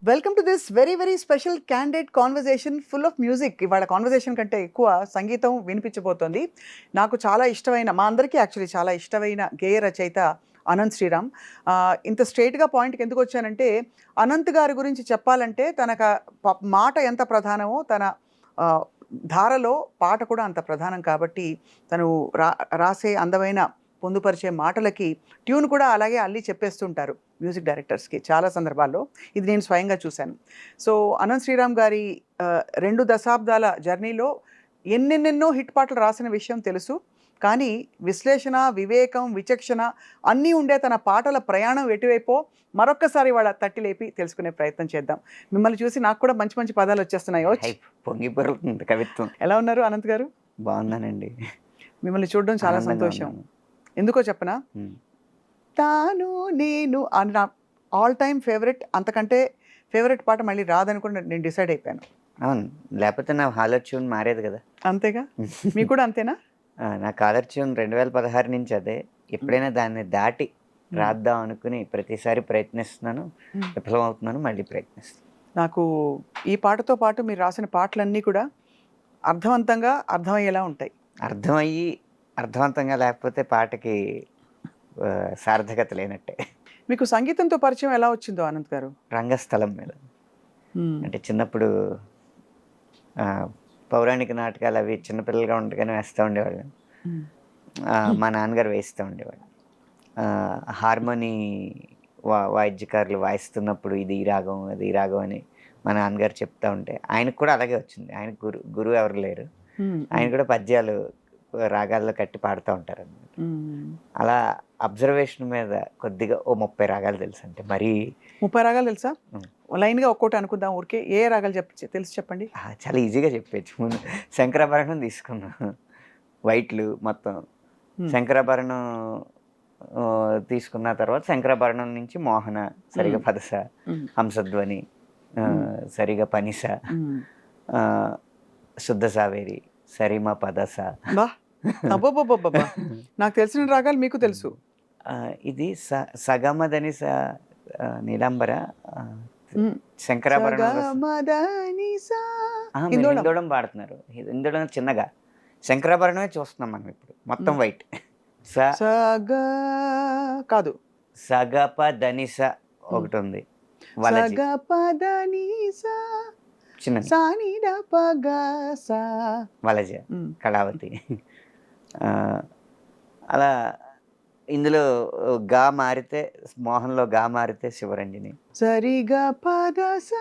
Welcome to this very special candidate conversation full of music. ఇవాళ conversation కంటే ఎక్కువ సంగీతం వినిపించబోతోంది. నాకు చాలా ఇష్టమైన, మా అందరికీ యాక్చువల్లీ చాలా ఇష్టమైన గేయ రచయిత అనంత్ శ్రీరామ్. ఇంత స్ట్రెయిట్‌గా పాయింట్‌కి ఎందుకు వచ్చానంటే, అనంత్ గారి గురించి చెప్పాలంటే మాట ఎంత ప్రధానమో తన ఆహ్, ధారలో పాట కూడా అంత ప్రధానం కాబట్టి, తను రాసే అందమైన పొందుపరిచే మాటలకి ట్యూన్ కూడా అలాగే అల్లి చెప్పేస్తుంటారు మ్యూజిక్ డైరెక్టర్స్‌కి చాలా సందర్భాల్లో. ఇది నేను స్వయంగా చూశాను. సో, అనంత్ శ్రీరామ్ గారి 2 దశాబ్దాల జర్నీలో ఎన్నెన్నెన్నో హిట్ పాటలు రాసిన విషయం తెలుసు. కానీ విశ్లేషణ, వివేకం, విచక్షణ అన్నీ ఉండే తన పాటల ప్రయాణం ఎటువైపో మరొక్కసారి ఇవాళ తట్టి లేపి తెలుసుకునే ప్రయత్నం చేద్దాం. మిమ్మల్ని చూసి నాకు కూడా మంచి మంచి పదాలు వచ్చేస్తున్నాయి. ఓచ్! పొంగి పొరులుతుంది కవిత్వం. ఎలా ఉన్నారు అనంత్ గారు? బాగున్నానండి. మిమ్మల్ని చూడడం చాలా ఆనందంగా సంతోషం. ఉన్నాను. ఎందుకో చెప్పనా? తాను నేను అని నా ఆల్ టైమ్ ఫేవరెట్. అంతకంటే ఫేవరెట్ పాట మళ్ళీ రాదని కూడా నేను డిసైడ్ అయిపోయాను. అవును. లేకపోతే నా హాలర్ ట్యూన్ మారేది కదా! అంతేగా? మీకు కూడా అంతేనా? నా కాలర్ ట్యూన్ 2016 నుంచి అదే. ఎప్పుడైనా దాన్ని దాటి రాద్దాం అనుకుని ప్రతిసారి ప్రయత్నిస్తున్నాను. విఫలమవుతున్నాను. మళ్ళీ ప్రయత్నిస్తాను. నాకు ఈ పాటతో పాటు మీరు రాసిన పాటలన్నీ కూడా అర్థవంతంగా అర్థమయ్యేలా ఉంటాయి. అర్థమయ్యి అర్థవంతంగా లేకపోతే పాటకి సార్థకత లేనట్టే. మీకు సంగీతంతో పరిచయం ఎలా వచ్చిందో అనంత్ గారు? రంగస్థలం మీద. అంటే చిన్నప్పుడు పౌరాణిక నాటకాలు అవి చిన్నపిల్లలుగా ఉండగానే వేస్తూ ఉండేవాళ్ళం. మా నాన్నగారు వేస్తూ ఉండేవాళ్ళు. హార్మోనీ వాయిద్యకారులు వాయిస్తున్నప్పుడు ఇది ఈ రాగం, అది ఈ రాగం అని మా నాన్నగారు చెప్తూ ఉంటే ఆయనకు కూడా అలాగే వచ్చింది. ఆయనకు గురువు ఎవరు లేరు. ఆయన కూడా పద్యాలు రాగాల్లో కట్టి పాడుతూ ఉంటారు అన్నమాట. అలా అబ్జర్వేషన్ మీద కొద్దిగా ఓ 30 రాగాలు తెలుసు. అంటే మరీ 30 రాగాలు తెలుసా? లైన్గా ఒక్కోటి అనుకుందాం. ఊరికే ఏ రాగాలు తెలుసు చెప్పండి. చాలా ఈజీగా చెప్పచ్చు. ముందు శంకరాభరణం తీసుకున్నాం. వైట్లు మొత్తం శంకరాభరణం తీసుకున్న తర్వాత శంకరాభరణం నుంచి మోహన, సరిగా పదస, హంసధ్వని, సరిగా పనిస, శుద్ధ సావేరి, సరిమ పదస. అబ్బబ్బబ్బబ్బా! నాకు తెలిసిన రాగాలు మీకు తెలుసు. ఇది సగమదని నీలాంబర, శంకరాభరణం హిందోళం పాడుతున్నారు. హిందోళం చిన్నగా, శంకరాభరణమే చూస్తున్నాం మనం ఇప్పుడు మొత్తం వైట్. కాదు, సగప ధనిస ఒకటి ఉంది, వలజ, కళావతి. అలా ఇందులో గా మారితే మోహన్లో గా మారితే శివరంజని, సరిగా పదస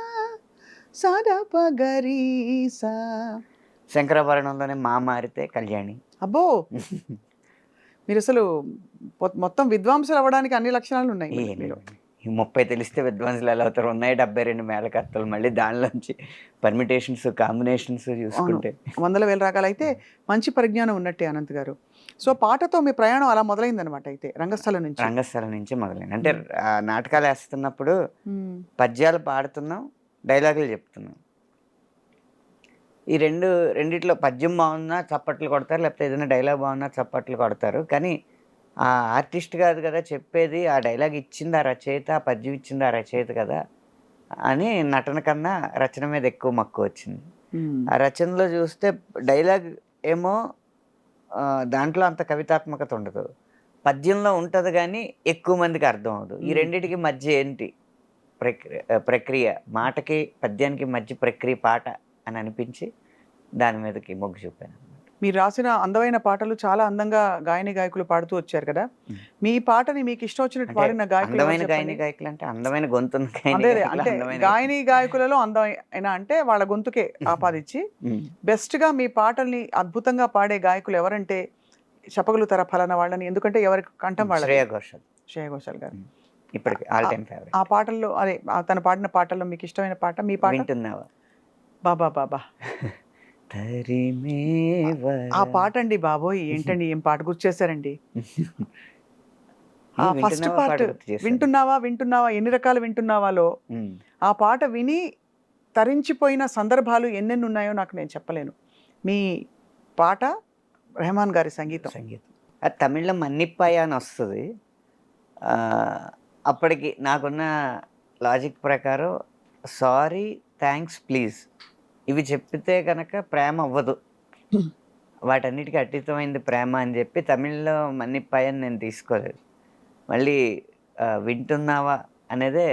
సదపగరీసా. శంకరాభరణంలోనే మా మారితే కళ్యాణి. అబ్బో, మీరు అసలు మొత్తం విద్వాంసులు అవ్వడానికి అన్ని లక్షణాలు ఉన్నాయి. 30 తెలిస్తే విద్వాంసులు ఎలా అవుతారు? ఉన్నాయి 72 మేళకర్తలు. మళ్ళీ దానిలోంచి పర్మిటేషన్స్, కాంబినేషన్స్ చూసుకుంటే వందల వేల రకాలు. అయితే మంచి పరిజ్ఞానం ఉన్నట్టే అనంత్ గారు. సో పాటతో మీ ప్రయాణం అలా మొదలైందనమాట. అయితే రంగస్థలం నుంచి మొదలైంది. అంటే నాటకాలు వేస్తున్నప్పుడు పద్యాలు పాడుతున్నాం, డైలాగులు చెప్తున్నాం. ఈ రెండిట్లో పద్యం బాగున్నా చప్పట్లు కొడతారు, లేకపోతే ఏదైనా డైలాగ్ బాగున్నా చప్పట్లు కొడతారు. కానీ ఆ ఆర్టిస్ట్ కాదు కదా చెప్పేది, ఆ డైలాగ్ ఇచ్చింది ఆ రచయిత, ఆ పద్యం ఇచ్చింది ఆ రచయిత కదా అని నటన కన్నా రచన మీద ఎక్కువ మక్కువ వచ్చింది. ఆ రచనలో చూస్తే డైలాగ్ ఏమో దాంట్లో అంత కవితాత్మకత ఉండదు, పద్యంలో ఉంటుంది కానీ ఎక్కువ మందికి అర్థం అవ్వదు. ఈ రెండింటికి మధ్య ఏంటి ప్రక్రియ, మాటకి పద్యానికి మధ్య ప్రక్రియ పాట అని అనిపించి దాని మీదకి మొగ్గు చూపాను. మీరు రాసిన అందమైన పాటలు చాలా అందంగా గాయకులు పాడుతూ వచ్చారు కదా. మీ పాటని మీకు ఇష్టం వచ్చినట్టు పాడిన గాయకులు అంటే అందమైన గొంతు అంటే గాయకులలో అందమైన అంటే వాళ్ళ గొంతుకే ఆపాదించి బెస్ట్ గా మీ పాటల్ని అద్భుతంగా పాడే గాయకులు ఎవరంటే చెప్పగలుగుతారా ఫలానా వాళ్ళని? ఎందుకంటే ఎవరికి కంఠం వాళ్ళ శ్రేయా ఘోషాల్ గారు ఇప్పటికి ఆల్ టైమ్ ఫేవరెట్. ఆ పాటల్లో అదే తను పాడిన పాటల్లో మీకు ఇష్టమైన పాట మీ పాట? వింటున్నావా బాబా బాబా. ఆ పాట అండి బాబోయ్, ఏంటండి ఏం పాట గుర్తు చేశారండి. ఆ ఫస్ట్ పార్ట్ వింటున్నావా ఎన్ని రకాల వింటున్నావాలో ఆ పాట విని తరించిపోయిన సందర్భాలు ఎన్నెన్ని ఉన్నాయో నాకు నేను చెప్పలేను. మీ పాట రెహమాన్ గారి సంగీతం. అది తమిళ్లో మన్నిప్పాయ అని వస్తుంది. అప్పటికి నాకున్న లాజిక్ ప్రకారం సారీ, థ్యాంక్స్, ప్లీజ్ ఇవి చెప్పితే కనుక ప్రేమ అవ్వదు. వాటన్నిటికీ అతీతమైంది ప్రేమ అని చెప్పి తమిళ్లో మన్నిప్పాయి అని నేను తీసుకోలేదు. మళ్ళీ వింటున్నావా అనేదే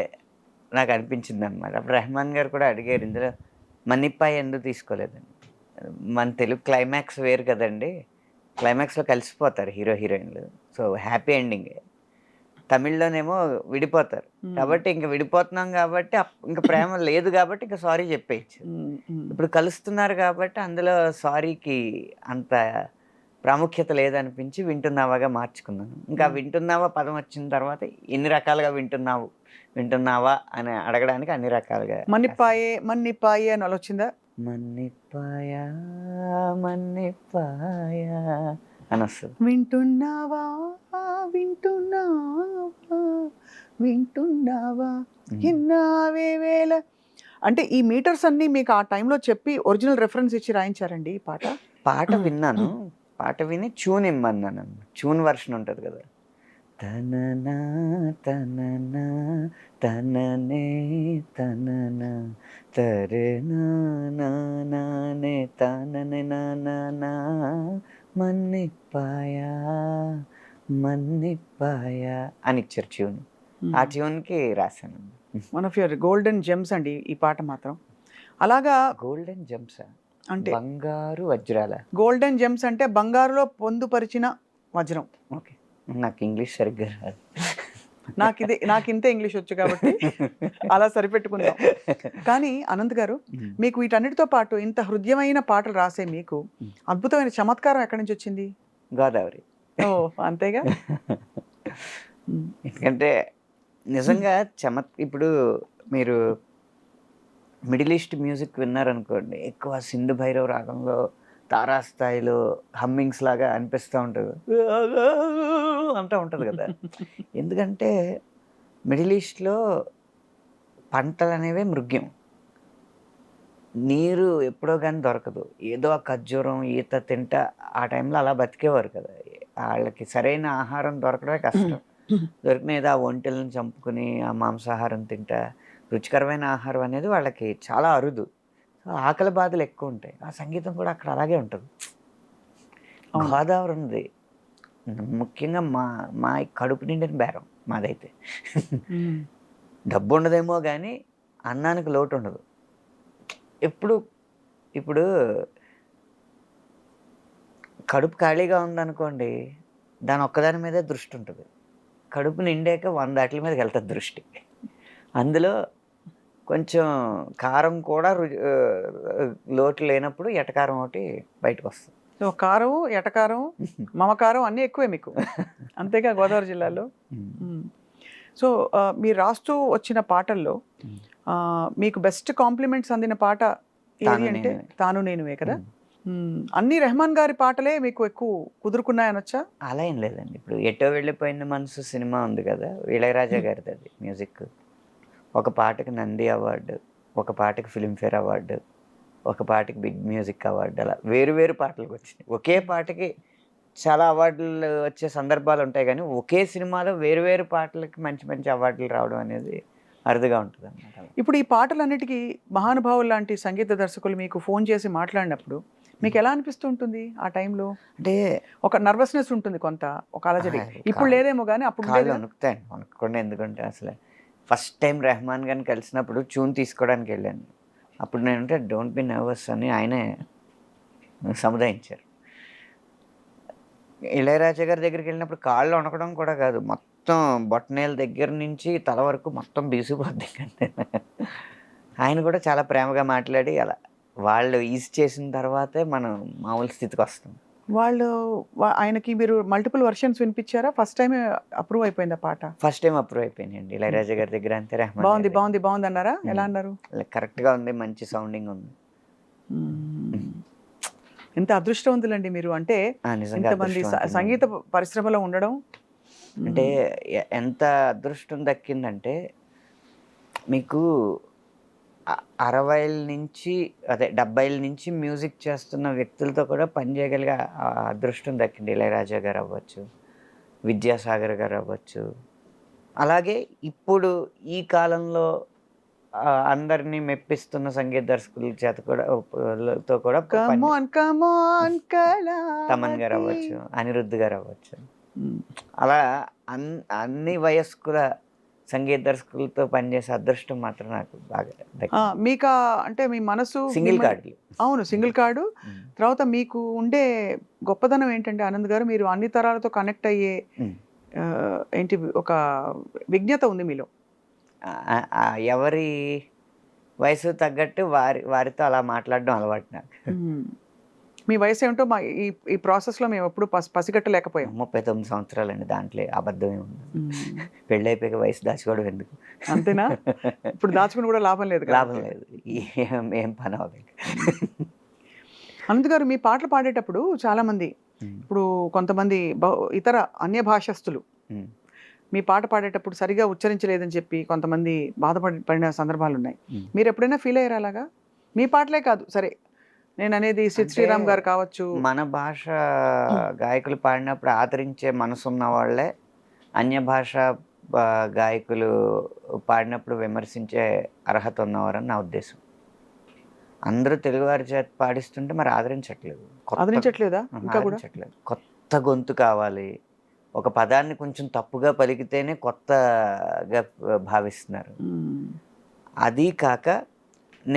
నాకు అనిపించింది అనమాట. అప్పుడు రెహమాన్ గారు కూడా అడిగారు, ఇందులో మన్నిప్పాయి ఎందుకు తీసుకోలేదని. మన తెలుగు క్లైమాక్స్ వేరు కదండి, క్లైమాక్స్లో కలిసిపోతారు హీరో హీరోయిన్లు, సో హ్యాపీ ఎండింగే. తమిళ్లోనేమో విడిపోతారు కాబట్టి ఇంక విడిపోతున్నాం కాబట్టి ఇంకా ప్రేమ లేదు కాబట్టి ఇంకా సారీ చెప్పేయచ్చు. ఇప్పుడు కలుస్తున్నారు కాబట్టి అందులో సారీకి అంత ప్రాముఖ్యత లేదనిపించి వింటున్నావాగా మార్చుకున్నాను. ఇంకా వింటున్నావా పదం వచ్చిన తర్వాత ఎన్ని రకాలుగా వింటున్నావా అని అడగడానికి అన్ని రకాలుగా మన్నిపాయే అని అలా వచ్చిందా? మన్నిపాయా మన్నిపాయా అని వస్తుంది. వింటున్నావా వింటున్నావా వింటున్నావా విన్నావే వేళ అంటే ఈ మీటర్స్ అన్ని మీకు ఆ టైంలో చెప్పి ఒరిజినల్ రెఫరెన్స్ ఇచ్చి రాయించారండి ఈ పాట? పాట విన్నాను, పాట విని ట్యూన్ ఇమ్మన్నాను. ట్యూన్ వర్షన్ ఉంటుంది కదా, తననా తననా తననే తననా తరేనా నానే తననే నానా మన్నిపాయా మన్నిపాయా అని ఇచ్చారు ట్యూన్. ఆ ట్యూన్కి రాశాను. One of your golden gems అండి ఈ పాట మాత్రం. అలాగా గోల్డెన్ జెమ్సా అంటే బంగారు వజ్రాల? గోల్డెన్ జెమ్స్ అంటే బంగారులో పొందుపరిచిన వజ్రం. ఓకే, నాకు ఇంగ్లీష్ సరిగ్గా రాదు. నాకు ఇంతే ఇంగ్లీష్ వచ్చు కాబట్టి అలా సరిపెట్టుకుందాం. కానీ అనంత్ గారు, మీకు వీటన్నిటితో పాటు ఇంత హృదయమైన పాటలు రాసే మీకు అద్భుతమైన చమత్కారం ఎక్కడి నుంచి వచ్చింది? గోదావరి. ఓ అంతేగా. ఎందుకంటే నిజంగా ఇప్పుడు మీరు మిడిల్ ఈస్ట్ మ్యూజిక్ విన్నారనుకోండి, ఎక్కువ సింధు భైరవ్ రాగంలో తారాస్థాయిలో హమ్మింగ్స్ లాగా అనిపిస్తూ ఉంటుంది, అంటూ ఉంటుంది కదా. ఎందుకంటే మిడిల్ ఈస్ట్లో పంటలు అనేవే మృగ్యం, నీరు ఎప్పుడో కానీ దొరకదు. ఏదో ఆ ఖర్జూరం ఈత తింటా ఆ టైంలో అలా బతికేవారు కదా. వాళ్ళకి సరైన ఆహారం దొరకడమే కష్టం. దొరికిన ఏదో ఆ ఒంటెలను చంపుకుని ఆ మాంసాహారం తింటా రుచికరమైన ఆహారం అనేది వాళ్ళకి చాలా అరుదు. ఆకలి బాధలు ఎక్కువ ఉంటాయి. ఆ సంగీతం కూడా అక్కడ అలాగే ఉంటుంది. గోదావరి ఉంది ముఖ్యంగా మా కడుపు నిండిన బేరం మాదైతే. డబ్బు ఉండదేమో కానీ అన్నానికి లోటు ఉండదు. ఇప్పుడు కడుపు ఖాళీగా ఉందనుకోండి, దాని ఒక్కదాని మీదే దృష్టి ఉంటుంది. కడుపు నిండాక 100 వాటిల మీదకి వెళ్తుంది దృష్టి. అందులో కొంచెం కారం కూడా లోటు లేనప్పుడు ఎటకారం ఒకటి బయటకు వస్తుంది. సో కారం, ఎటకారం, మమకారం అన్నీ ఎక్కువే మీకు, అంతేగా గోదావరి జిల్లాలో. సో మీరు రాస్తూ వచ్చిన పాటల్లో మీకు బెస్ట్ కాంప్లిమెంట్స్ అందిన పాట ఏది అంటే తాను నేనువే కదా. అన్ని రెహమాన్ గారి పాటలే మీకు ఎక్కువ కుదురుకున్నాయనొచ్చా? అలా ఏం లేదండి. ఇప్పుడు ఎటో వెళ్ళిపోయిన మనసు సినిమా ఉంది కదా, ఇళయరాజా గారిది. అది మ్యూజిక్ ఒక పాటకి నంది అవార్డు, ఒక పాటకి ఫిల్మ్ఫేర్ అవార్డు, ఒక పాటకి బిగ్ మ్యూజిక్ అవార్డు, అలా వేరు పాటలకు వచ్చినాయి. ఒకే పాటకి చాలా అవార్డులు వచ్చే సందర్భాలు ఉంటాయి కానీ ఒకే సినిమాలో వేరు పాటలకి మంచి అవార్డులు రావడం అనేది అరుదుగా ఉంటుంది అన్నమాట. ఇప్పుడు ఈ పాటలన్నిటికీ మహానుభావులు లాంటి సంగీత దర్శకులు మీకు ఫోన్ చేసి మాట్లాడినప్పుడు మీకు ఎలా అనిపిస్తూ ఉంటుంది ఆ టైంలో? అంటే ఒక నర్వస్నెస్ ఉంటుంది, కొంత ఒక అలజడి. ఇప్పుడు లేదేమో కానీ అప్పుడు వణుకుతాయండి. వణుకోండి. ఎందుకంటే అసలు ఫస్ట్ టైం రెహమాన్ గారిని కలిసినప్పుడు ట్యూన్ తీసుకోవడానికి వెళ్ళాను. అప్పుడు నేనంటే డోంట్ బి నర్వస్ అని ఆయనే సముదాయించారు. ఇళయరాజా గారి దగ్గరికి వెళ్ళినప్పుడు కాళ్ళు వణకడం కూడా కాదు, మొత్తం బొట్టనేల దగ్గర నుంచి తల వరకు మొత్తం బీసిపోద్ది. ఆయన కూడా చాలా ప్రేమగా మాట్లాడి అలా వాళ్ళు ఈజ్ చేసిన తర్వాతే మనం మామూలు స్థితికి వస్తాం. ఆయనకి మీరు మల్టిపుల్ వర్షన్స్ వినిపించారా? ఫస్ట్ టైం అప్రూవ్ అయిపోయింది ఆ పాట? ఫస్ట్ టైం అప్రూవ్ అయిపోయిందండి ఇళయరాజా గారి దగ్గర. అంతే. రెహమాన్ బాగుంది అన్నారా? ఎలా అన్నారు? కరెక్ట్గా ఉంది, మంచి సౌండింగ్ ఉంది. ఎంత అదృష్టవంతులండి మీరు. అంటే ఇంతమంది సంగీత పరిశ్రమలో ఉండడం అంటే ఎంత అదృష్టం దక్కిందంటే, మీకు 60ల నుంచి 70ల నుంచి మ్యూజిక్ చేస్తున్న వ్యక్తులతో కూడా పనిచేయగలిగే అదృష్టం దక్కింది. ఇళయరాజా గారు అవ్వచ్చు, విద్యాసాగర్ గారు అవ్వచ్చు. అలాగే ఇప్పుడు ఈ కాలంలో అందరినీ మెప్పిస్తున్న సంగీత దర్శకుల చేత కూడా తో కూడా కమ్ ఆన్ తమన్ గారు అవ్వచ్చు, అనిరుద్ధ్ గారు అవ్వచ్చు, అలా అన్ని వయస్కుల సంగీత దర్శకులతో పనిచేసే అదృష్టం మాత్రం నాకు బాగా మీకు అంటే మీ మనసు సింగిల్ కార్డులు. అవును, సింగిల్ కార్డు. తర్వాత మీకు ఉండే గొప్పదనం ఏంటంటే ఆనంద్ గారు, మీరు అన్ని తరాలతో కనెక్ట్ అయ్యే ఏంటి ఒక విజ్ఞత ఉంది మీలో. ఎవరి వయసు తగ్గట్టు వారితో అలా మాట్లాడడం అలవాటు నాకు. మీ వయసు ఏమిటో మా ఈ ప్రాసెస్లో మేము ఎప్పుడు పసిగట్టలేకపోయాం. 39 సంవత్సరాలండి, దాంట్లో అబద్ధమే ఉంది. పెళ్ళి అయిపోయాక వయసు దాచుకోవడం ఎందుకు? అంతేనా? ఇప్పుడు దాచుకుని కూడా లాభం లేదు. లాభం లేదు, ఏం పని అవ్వలేదు. అనంత్ గారు, మీ పాటలు పాడేటప్పుడు చాలామంది, ఇప్పుడు కొంతమంది ఇతర అన్య భాషస్థులు మీ పాట పాడేటప్పుడు సరిగా ఉచ్చరించలేదని చెప్పి కొంతమంది బాధపడిన సందర్భాలు ఉన్నాయి. మీరు ఎప్పుడైనా ఫీల్ అయ్యారు అలాగా? మీ పాటలే కాదు, సరే నేను అనేది సిద్ శ్రీరామ్ గారు కావచ్చు. మన భాష గాయకులు పాడినప్పుడు ఆదరించే మనసున్న వాళ్ళే అన్య భాష గాయకులు పాడినప్పుడు విమర్శించే అర్హత ఉన్నవారని నా ఉద్దేశం. అందరూ తెలుగువారి చేత పాడిస్తుంటే మరి ఆదరించట్లేదా? కొత్త గొంతు కావాలి, ఒక పదాన్ని కొంచెం తప్పుగా పలికితేనే కొత్తగా భావిస్తున్నారు. అది కాక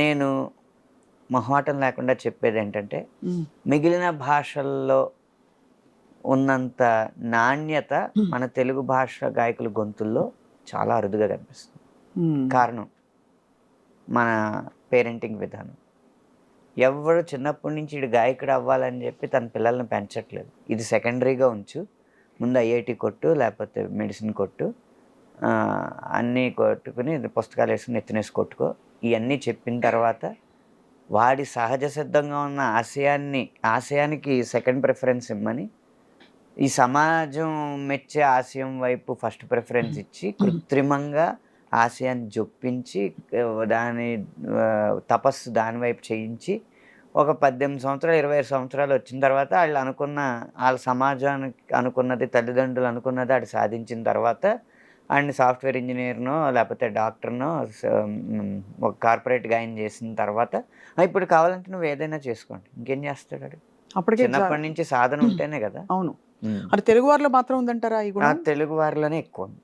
నేను మొహమాటం లేకుండా చెప్పేది ఏంటంటే, మిగిలిన భాషల్లో ఉన్నంత నాణ్యత మన తెలుగు భాష గాయకుల గొంతుల్లో చాలా అరుదుగా కనిపిస్తుంది. కారణం మన పేరెంటింగ్ విధానం. ఎవరు చిన్నప్పటి నుంచి ఇటు గాయకుడు అవ్వాలని చెప్పి తన పిల్లల్ని పెంచట్లేదు. ఇది సెకండరీగా ఉంచు, ముందు ఐఐటి కొట్టు, లేకపోతే మెడిసిన్ కొట్టు, అన్నీ కొట్టుకుని పుస్తకాలు వేసుకుని ఎత్తినేసి కొట్టుకో, ఇవన్నీ చెప్పిన తర్వాత వాడి సహజ సిద్ధంగా ఉన్న ఆశయానికి సెకండ్ ప్రిఫరెన్స్ ఇమ్మని, ఈ సమాజం మెచ్చే ఆశయం వైపు ఫస్ట్ ప్రిఫరెన్స్ ఇచ్చి కృత్రిమంగా ఆశయాన్ని జొప్పించి దాని తపస్సు దాని వైపు చేయించి ఒక 18 సంవత్సరాలు 25 సంవత్సరాలు వచ్చిన తర్వాత వాళ్ళ సమాజానికి అనుకున్నది, తల్లిదండ్రులు అనుకున్నది ఆడు సాధించిన తర్వాత అండ్ సాఫ్ట్వేర్ ఇంజనీర్నో లేకపోతే డాక్టర్నో ఒక కార్పొరేట్ గాయన చేసిన తర్వాత ఇప్పుడు కావాలంటే నువ్వు ఏదైనా చేసుకోండి, ఇంకేం చేస్తాడు ఆడు? అప్పటికే చిన్నప్పటి నుంచి సాధన ఉంటేనే కదా. అవును. అది తెలుగు వారిలో మాత్రం ఉందంటారా? ఈ గుణం తెలుగు వారిలోనే ఎక్కువ ఉంది.